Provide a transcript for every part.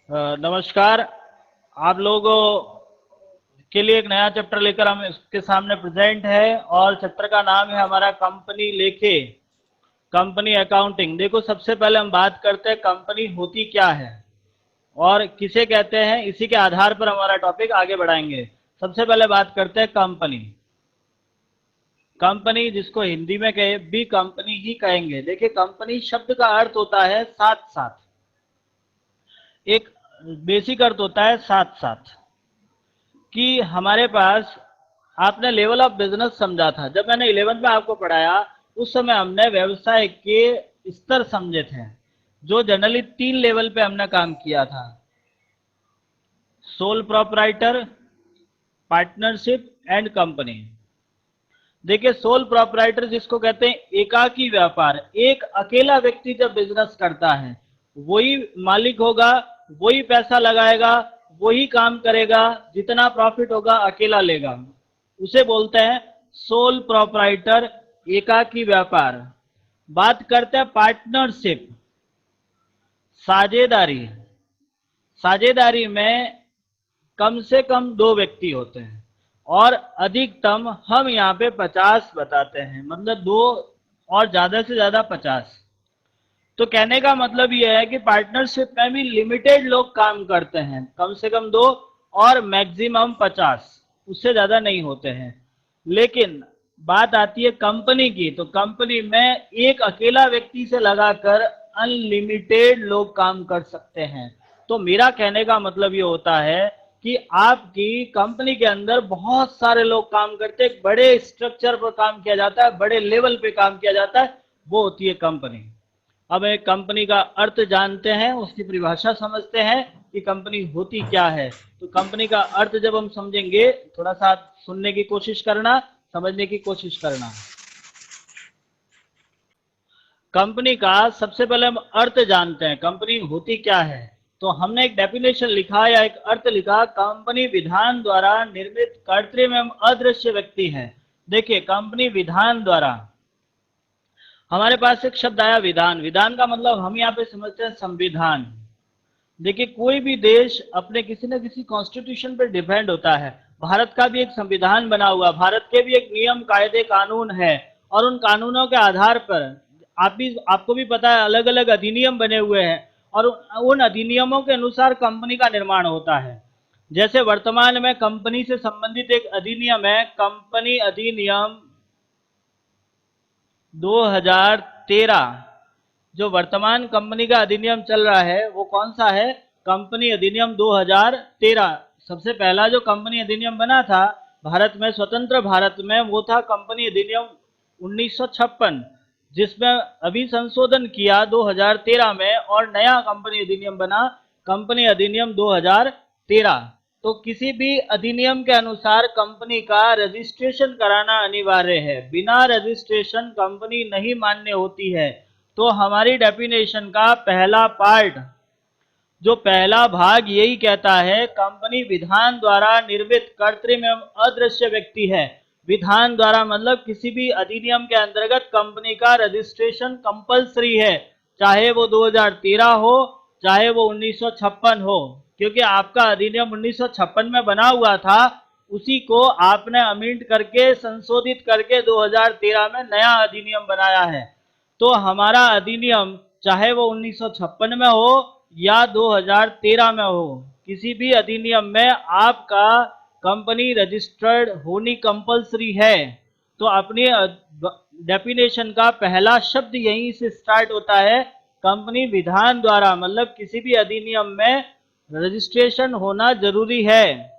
नमस्कार। आप लोगों के लिए एक नया चैप्टर लेकर हम इसके सामने प्रेजेंट है और चैप्टर का नाम है हमारा कंपनी लेखे, कंपनी अकाउंटिंग। देखो, सबसे पहले हम बात करते हैं कंपनी होती क्या है और किसे कहते हैं। इसी के आधार पर हमारा टॉपिक आगे बढ़ाएंगे। सबसे पहले बात करते हैं कंपनी। कंपनी, जिसको हिंदी में कहे भी कंपनी ही कहेंगे। देखिए, कंपनी शब्द का अर्थ होता है साथ साथ। एक बेसिक अर्थ होता है साथ साथ, कि हमारे पास, आपने लेवल ऑफ बिजनेस समझा था जब मैंने 11th में आपको पढ़ाया। उस समय हमने व्यवसाय के स्तर समझे थे, जो जनरली 3 लेवल पे हमने काम किया था: sole proprietor, partnership and company. देखिए, सोल प्रोपराइटर जिसको कहते हैं एकाकी व्यापार, एक अकेला व्यक्ति जब बिजनेस करता है, वही मालिक होगा, वही पैसा लगाएगा, वही काम करेगा, जितना प्रॉफिट होगा अकेला लेगा, उसे बोलते हैं सोल प्रोपराइटर, एकाकी व्यापार। बात करते हैं पार्टनरशिप, साझेदारी। साझेदारी में कम से कम 2 व्यक्ति होते हैं और अधिकतम हम यहाँ पे 50 बताते हैं, मतलब 2 और ज्यादा से ज्यादा 50। तो कहने का मतलब यह है कि पार्टनरशिप में भी लिमिटेड लोग काम करते हैं, कम से कम 2 और मैक्सिमम 50, उससे ज्यादा नहीं होते हैं। लेकिन बात आती है कंपनी की, तो कंपनी में एक अकेला व्यक्ति से लगाकर अनलिमिटेड लोग काम कर सकते हैं। तो मेरा कहने का मतलब ये होता है कि आपकी कंपनी के अंदर बहुत सारे लोग काम करते हैं, बड़े स्ट्रक्चर पर काम किया जाता है, बड़े लेवल पे काम किया जाता है, वो होती है कंपनी। अब एक कंपनी का अर्थ जानते हैं, उसकी परिभाषा समझते हैं कि कंपनी होती क्या है। तो कंपनी का अर्थ जब हम समझेंगे, थोड़ा सा सुनने की कोशिश करना, समझने की कोशिश करना। कंपनी का सबसे पहले हम अर्थ जानते हैं, कंपनी होती क्या है। तो हमने एक डेफिनेशन लिखा या एक अर्थ लिखा: कंपनी विधान द्वारा निर्मित कर्तव्य एवं अदृश्य व्यक्ति है। देखिए, कंपनी विधान द्वारा, हमारे पास एक शब्द आया विधान। विधान का मतलब हम यहाँ पे समझते हैं संविधान। देखिए, कोई भी देश अपने किसी न किसी कॉन्स्टिट्यूशन पर डिपेंड होता है। भारत का भी एक संविधान बना हुआ, भारत के भी एक नियम कायदे कानून है, और उन कानूनों के आधार पर आपको भी पता है, अलग अलग अधिनियम बने हुए हैं, और उन अधिनियमों के अनुसार कंपनी का निर्माण होता है। जैसे वर्तमान में कंपनी से संबंधित एक अधिनियम है, कंपनी अधिनियम 2013। जो वर्तमान कंपनी का अधिनियम चल रहा है वो कौन सा है? कंपनी अधिनियम 2013। सबसे पहला जो कंपनी अधिनियम बना था भारत में, स्वतंत्र भारत में, वो था कंपनी अधिनियम 1956, जिसमें अभी संशोधन किया 2013 में और नया कंपनी अधिनियम बना, कंपनी अधिनियम 2013। तो किसी भी अधिनियम के अनुसार कंपनी का रजिस्ट्रेशन कराना अनिवार्य है, बिना रजिस्ट्रेशन कंपनी नहीं मान्य होती है। तो हमारी डेफिनेशन का पहला पार्ट, जो पहला भाग, यही कहता है कंपनी विधान द्वारा निर्मित कृत्रिम एवं अदृश्य व्यक्ति है। विधान द्वारा मतलब किसी भी अधिनियम के अंतर्गत कंपनी का रजिस्ट्रेशन कंपलसरी है, चाहे वो 2013 हो, चाहे वो 1956 हो, क्योंकि आपका अधिनियम 1956 में बना हुआ था, उसी को आपने अमेंड करके, संशोधित करके 2013 में नया अधिनियम बनाया है। तो हमारा अधिनियम चाहे वो 1956 में हो या 2013 में हो, किसी भी अधिनियम में आपका कंपनी रजिस्टर्ड होनी कंपलसरी है। तो अपनी डेफिनेशन का पहला शब्द यहीं से स्टार्ट होता है, कंपनी विधान द्वारा, मतलब किसी भी अधिनियम में रजिस्ट्रेशन होना जरूरी है।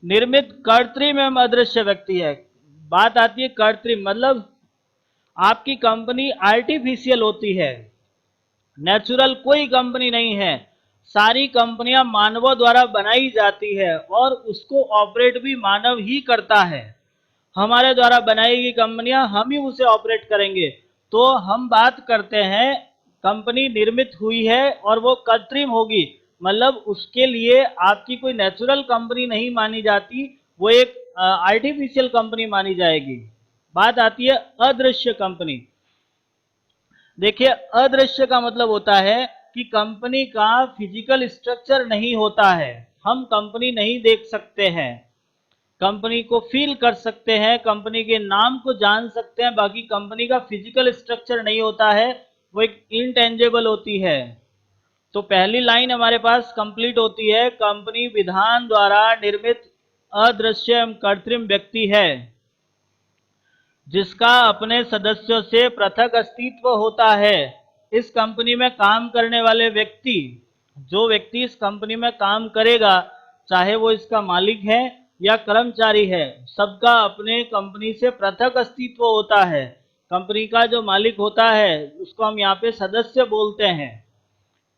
निर्मित कृत्रिम एवं अदृश्य व्यक्ति है। बात आती है कृत्रिम, मतलब आपकी कंपनी आर्टिफिशियल होती है, नेचुरल कोई कंपनी नहीं है। सारी कंपनियां मानवों द्वारा बनाई जाती है और उसको ऑपरेट भी मानव ही करता है। हमारे द्वारा बनाई गई कंपनियां हम ही उसे ऑपरेट करेंगे। तो हम बात करते हैं कंपनी निर्मित हुई है और वो कृत्रिम होगी, मतलब उसके लिए आपकी कोई नेचुरल कंपनी नहीं मानी जाती, वो एक आर्टिफिशियल कंपनी मानी जाएगी। बात आती है अदृश्य कंपनी। देखिए, अदृश्य का मतलब होता है कि कंपनी का फिजिकल स्ट्रक्चर नहीं होता है, हम कंपनी नहीं देख सकते हैं, कंपनी को फील कर सकते हैं, कंपनी के नाम को जान सकते हैं, बाकी कंपनी का फिजिकल स्ट्रक्चर नहीं होता है, वो एक इंटेंजिबल होती है। तो पहली लाइन हमारे पास कंप्लीट होती है, कंपनी विधान द्वारा निर्मित अदृश्य एवं कृत्रिम व्यक्ति है जिसका अपने सदस्यों से पृथक अस्तित्व होता है। इस कंपनी में काम करने वाले व्यक्ति, जो व्यक्ति इस कंपनी में काम करेगा, चाहे वो इसका मालिक है या कर्मचारी है, सबका अपने कंपनी से पृथक अस्तित्व होता है। कंपनी का जो मालिक होता है उसको हम यहाँ पे सदस्य बोलते हैं,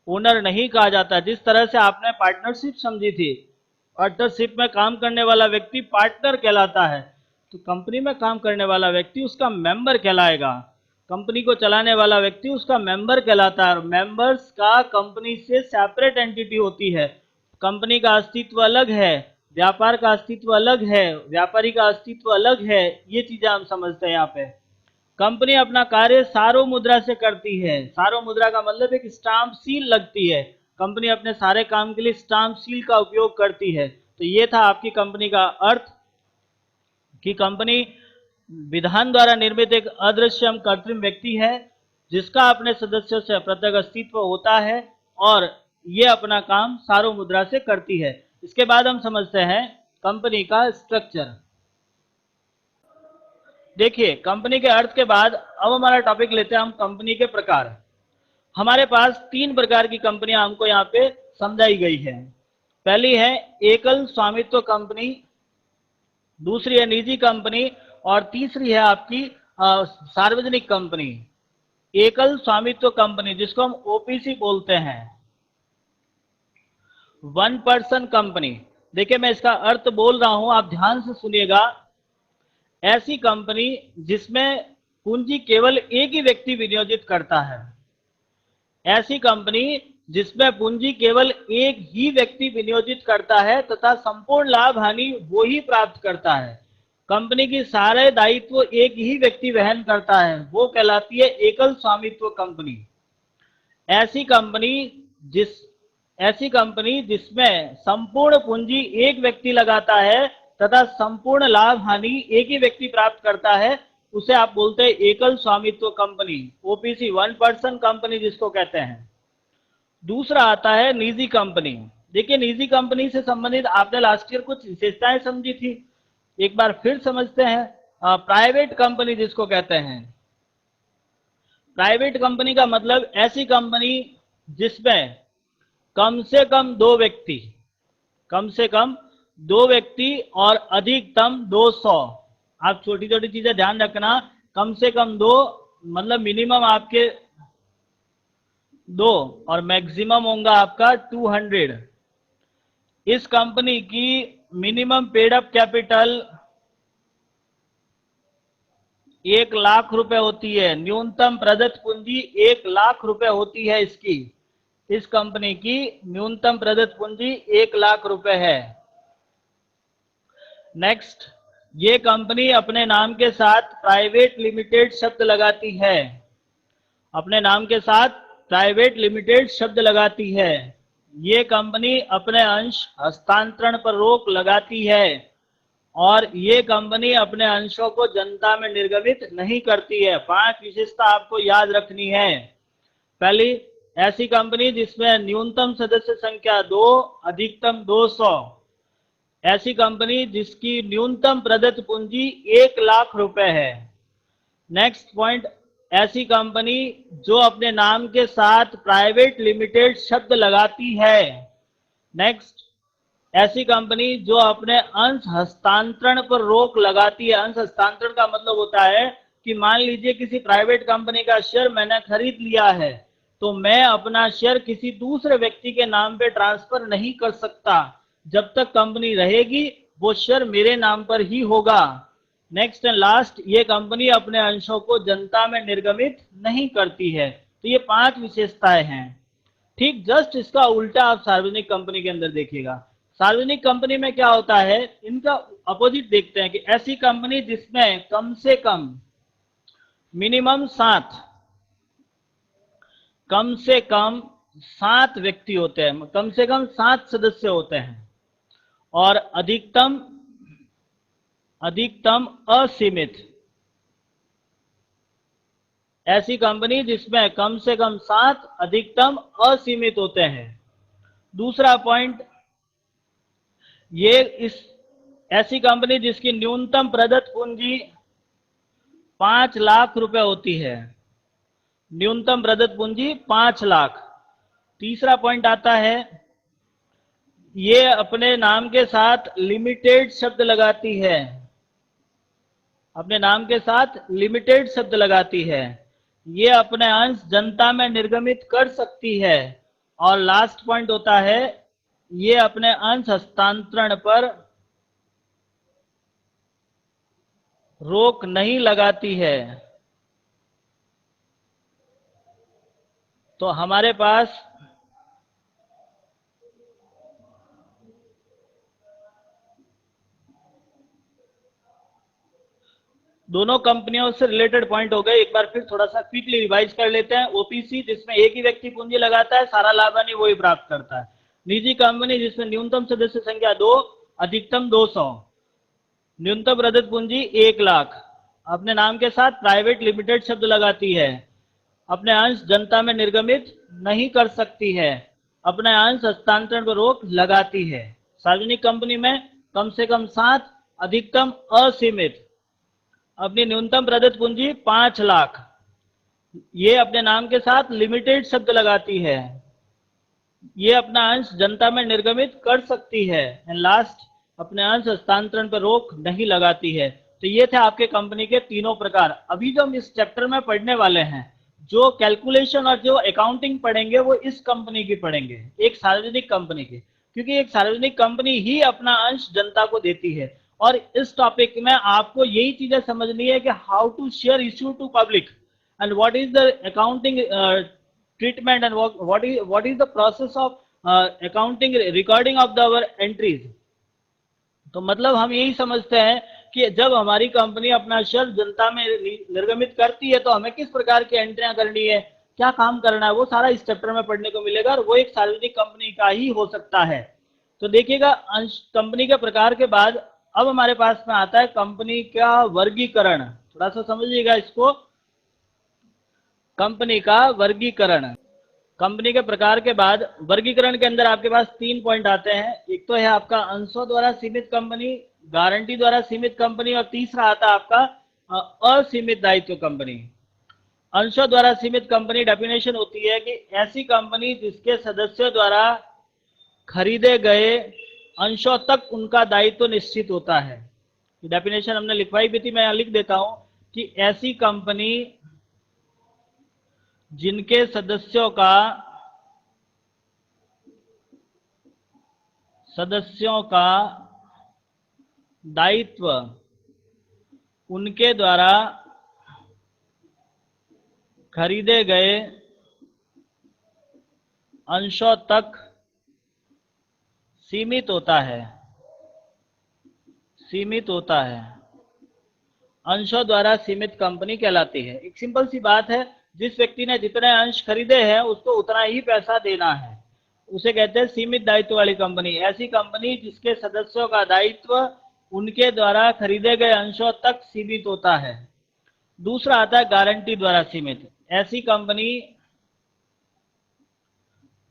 ओनर नहीं कहा जाता। जिस तरह से आपने पार्टनरशिप समझी थी, पार्टनरशिप में काम करने वाला व्यक्ति पार्टनर कहलाता है, तो कंपनी में काम करने वाला व्यक्ति उसका मेंबर कहलाएगा। कंपनी को चलाने वाला व्यक्ति उसका मेंबर कहलाता है, और मेंबर्स का कंपनी से सेपरेट एंटिटी होती है। कंपनी का अस्तित्व अलग है, व्यापार का अस्तित्व अलग है, व्यापारी का अस्तित्व अलग है। ये चीजें हम समझते हैं यहाँ पे। कंपनी अपना कार्य सारो मुद्रा से करती है। सारो मुद्रा का मतलब एक स्टाम्प सील लगती है, कंपनी अपने सारे काम के लिए स्टाम्प सील का उपयोग करती है। तो ये था आपकी कंपनी का अर्थ कि कंपनी विधान द्वारा निर्मित एक अदृश्य एवं कृत्रिम व्यक्ति है जिसका अपने सदस्यों से पृथक अस्तित्व होता है और ये अपना काम सारो मुद्रा से करती है। इसके बाद हम समझते हैं कंपनी का स्ट्रक्चर। देखिए, कंपनी के अर्थ के बाद अब हमारा टॉपिक लेते हैं हम कंपनी के प्रकार। हमारे पास 3 प्रकार की कंपनियां हमको यहाँ पे समझाई गई है। पहली है एकल स्वामित्व कंपनी, दूसरी है निजी कंपनी और तीसरी है आपकी सार्वजनिक कंपनी। एकल स्वामित्व कंपनी जिसको हम ओपीसी बोलते हैं, वन पर्सन कंपनी। देखिए, मैं इसका अर्थ बोल रहा हूं, आप ध्यान से सुनिएगा। ऐसी कंपनी जिसमें पूंजी केवल एक ही व्यक्ति विनियोजित करता है, ऐसी कंपनी जिसमें पूंजी केवल एक ही व्यक्ति विनियोजित करता है तथा संपूर्ण लाभ हानि वो ही प्राप्त करता है, कंपनी की सारे दायित्व एक ही व्यक्ति वहन करता है, वो कहलाती है एकल स्वामित्व कंपनी। ऐसी कंपनी जिसमें संपूर्ण पूंजी एक व्यक्ति लगाता है तथा संपूर्ण लाभ हानि एक ही व्यक्ति प्राप्त करता है, उसे आप बोलते हैं एकल स्वामित्व company, OPC, one person company जिसको कहते हैं। दूसरा आता है निजी कंपनी। देखिए, निजी कंपनी से संबंधित आपने लास्ट ईयर कुछ विशेषताएं समझी थी, एक बार फिर समझते हैं। प्राइवेट कंपनी जिसको कहते हैं, प्राइवेट कंपनी का मतलब ऐसी कंपनी जिसमें कम से कम दो व्यक्ति और अधिकतम 200। आप छोटी छोटी चीजें ध्यान रखना, कम से कम 2 मतलब मिनिमम आपके 2 और मैक्सिमम होगा आपका 200। इस कंपनी की minimum paid up capital 1 lakh रुपए होती है, न्यूनतम प्रदत्त पूंजी 1 लाख रुपए होती है। इस कंपनी की न्यूनतम प्रदत्त पूंजी 1 लाख रुपए है। नेक्स्ट, ये कंपनी अपने नाम के साथ प्राइवेट लिमिटेड शब्द लगाती है, अपने नाम के साथ प्राइवेट लिमिटेड शब्द लगाती है। ये कंपनी अपने अंश हस्तांतरण पर रोक लगाती है और ये कंपनी अपने अंशों को जनता में निर्गमित नहीं करती है। 5 विशेषता आपको याद रखनी है। पहली, ऐसी कंपनी जिसमें न्यूनतम सदस्य संख्या 2, अधिकतम 200। ऐसी कंपनी जिसकी न्यूनतम प्रदत्त पूंजी 1 लाख रुपए है। नेक्स्ट पॉइंट, ऐसी कंपनी जो अपने नाम के साथ प्राइवेट लिमिटेड शब्द लगाती है। नेक्स्ट, ऐसी कंपनी जो अपने अंश हस्तांतरण पर रोक लगाती है। अंश हस्तांतरण का मतलब होता है कि मान लीजिए किसी प्राइवेट कंपनी का शेयर मैंने खरीद लिया है, तो मैं अपना शेयर किसी दूसरे व्यक्ति के नाम पे ट्रांसफर नहीं कर सकता। जब तक कंपनी रहेगी वो शेयर मेरे नाम पर ही होगा। नेक्स्ट एंड लास्ट, ये कंपनी अपने अंशों को जनता में निर्गमित नहीं करती है। तो ये 5 विशेषताएं हैं। ठीक जस्ट इसका उल्टा आप सार्वजनिक कंपनी के अंदर देखिएगा। सार्वजनिक कंपनी में क्या होता है, इनका अपोजिट देखते हैं कि ऐसी कंपनी जिसमें कम से कम मिनिमम 7, कम से कम 7 व्यक्ति होते हैं, कम से कम 7 सदस्य होते हैं, और अधिकतम असीमित, ऐसी कंपनी जिसमें कम से कम 7 अधिकतम असीमित होते हैं। दूसरा पॉइंट, ये इस ऐसी कंपनी जिसकी न्यूनतम प्रदत्त पूंजी 5 लाख रुपए होती है, न्यूनतम प्रदत्त पूंजी 5 लाख। तीसरा पॉइंट आता है, ये अपने नाम के साथ लिमिटेड शब्द लगाती है, अपने नाम के साथ लिमिटेड शब्द लगाती है, ये अपने अंश जनता में निर्गमित कर सकती है, और लास्ट पॉइंट होता है, ये अपने अंश हस्तांतरण पर रोक नहीं लगाती है। तो हमारे पास दोनों कंपनियों से रिलेटेड पॉइंट हो गए। एक बार फिर थोड़ा सा क्विकली रिवाइज कर लेते हैं। ओपीसी जिसमें एक ही व्यक्ति पूंजी लगाता है, सारा लाभ हानि वही प्राप्त करता है। निजी कंपनी जिसमें न्यूनतम सदस्य संख्या 2, अधिकतम 200, न्यूनतम प्रदत्त पूंजी 1 लाख, अपने नाम के साथ प्राइवेट लिमिटेड शब्द लगाती है, अपने अंश जनता में निर्गमित नहीं कर सकती है, अपने अंश हस्तांतरण पर रोक लगाती है। सार्वजनिक कंपनी में कम से कम 7, अधिकतम असीमित, अपनी न्यूनतम प्रदत्त पूंजी 5 लाख, ये अपने नाम के साथ लिमिटेड शब्द लगाती है, ये अपना अंश जनता में निर्गमित कर सकती है, एंड लास्ट, अपने अंश हस्तांतरण पर रोक नहीं लगाती है। तो ये थे आपके कंपनी के तीनों प्रकार। अभी जो हम इस चैप्टर में पढ़ने वाले हैं, जो कैलकुलेशन और जो अकाउंटिंग पढ़ेंगे, वो इस कंपनी की पढ़ेंगे, एक सार्वजनिक कंपनी की, क्योंकि एक सार्वजनिक कंपनी ही अपना अंश जनता को देती है। और इस टॉपिक में आपको यही चीजें समझनी है कि how to share issue to public, and what is the accounting treatment, and what is the process of accounting recording of the our entries। तो मतलब हम यही समझते हैं कि जब हमारी कंपनी अपना शेयर जनता में निर्गमित करती है, तो हमें किस प्रकार की एंट्रियां करनी है, क्या काम करना है, वो सारा इस चैप्टर में पढ़ने को मिलेगा, और वो एक सार्वजनिक कंपनी का ही हो सकता है। तो देखिएगा, अंश कंपनी के प्रकार के बाद अब हमारे पास में आता है कंपनी का वर्गीकरण। थोड़ा सा समझिएगा इसको, कंपनी का वर्गीकरण। कंपनी के प्रकार के बाद वर्गीकरण के अंदर आपके पास 3 पॉइंट आते हैं। एक तो है आपका अंशों द्वारा सीमित कंपनी, गारंटी द्वारा सीमित कंपनी, और तीसरा आता है आपका असीमित दायित्व कंपनी। अंशों द्वारा सीमित कंपनी डेफिनेशन होती है कि ऐसी कंपनी जिसके सदस्यों द्वारा खरीदे गए अंशों तक उनका दायित्व निश्चित होता है। डेफिनेशन हमने लिखवाई भी थी, मैं यहां लिख देता हूं कि ऐसी कंपनी जिनके सदस्यों का दायित्व उनके द्वारा खरीदे गए अंशों तक सीमित होता है, अंशों द्वारा सीमित कंपनी कहलाती है। एक सिंपल सी बात है, जिस व्यक्ति ने जितने अंश खरीदे हैं उसको उतना ही पैसा देना है, उसे कहते हैं सीमित दायित्व वाली कंपनी। ऐसी कंपनी जिसके सदस्यों का दायित्व उनके द्वारा खरीदे गए अंशों तक सीमित होता है। दूसरा आता है गारंटी द्वारा सीमित। ऐसी कंपनी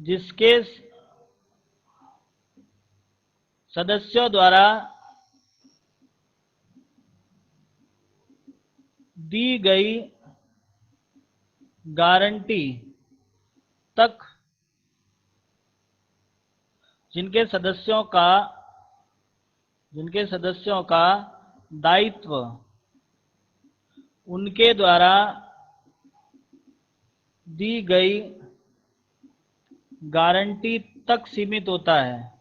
जिसके सदस्यों द्वारा दी गई गारंटी तक, जिनके सदस्यों का दायित्व उनके द्वारा दी गई गारंटी तक सीमित होता है,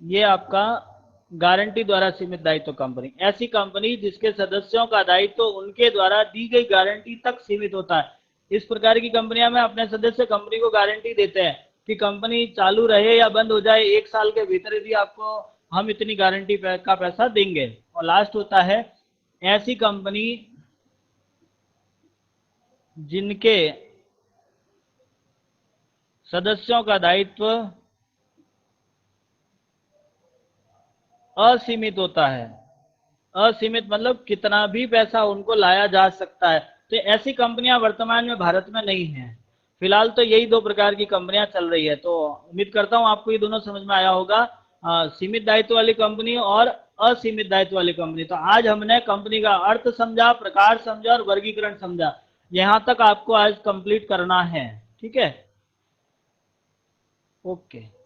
ये आपका गारंटी द्वारा सीमित दायित्व कंपनी। ऐसी कंपनी जिसके सदस्यों का दायित्व उनके द्वारा दी गई गारंटी तक सीमित होता है। इस प्रकार की कंपनियां में अपने सदस्य कंपनी को गारंटी देते हैं कि कंपनी चालू रहे या बंद हो जाए, 1 साल के भीतर भी आपको हम इतनी गारंटी का पैसा देंगे। और लास्ट होता है ऐसी कंपनी जिनके सदस्यों का दायित्व असीमित होता है। असीमित मतलब कितना भी पैसा उनको लाया जा सकता है। तो ऐसी कंपनियां वर्तमान में भारत में नहीं है। फिलहाल तो यही दो प्रकार की कंपनियां चल रही है। तो उम्मीद करता हूं आपको ये दोनों समझ में आया होगा, सीमित दायित्व वाली कंपनी और असीमित दायित्व वाली कंपनी। तो आज हमने कंपनी का अर्थ समझा, प्रकार समझा और वर्गीकरण समझा। यहां तक आपको आज कंप्लीट करना है, ठीक है। ओके।